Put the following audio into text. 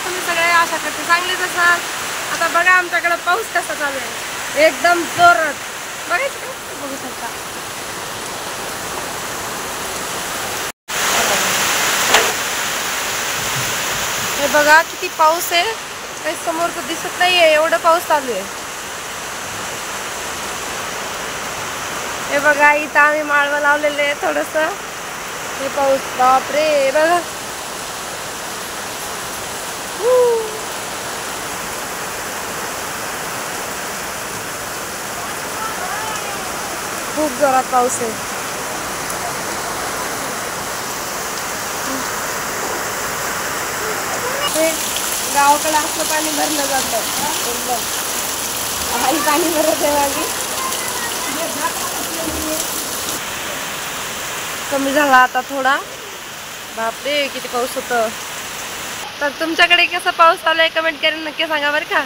तुम्ही सगळे आशा करते चांगलेच असाल। आता बघा आमच्याकडे पाऊस कसा चालू आहे, एकदम जोरात। बघायचं का? बघू शकता। हे बघा किती पाऊस आहे, काही समोर तर दिसत नाहीये, एवढं पाऊस चालू आहे। हे बघा इथं आम्ही माळवं लावलेले आहे थोडस। हे पाऊस बापरे, हे बघा खूप जोरात पाऊस आहे। हे गावाकडे असलं पाणी भरलं जातं एकदम। आई पाणी भरत आहे माझी। कमी झाला आता थोडा। बापरे किती पाऊस होतं। तर तुमच्याकडे कसा पाऊस आलाय कमेंट करून नक्की सांगा बरं का।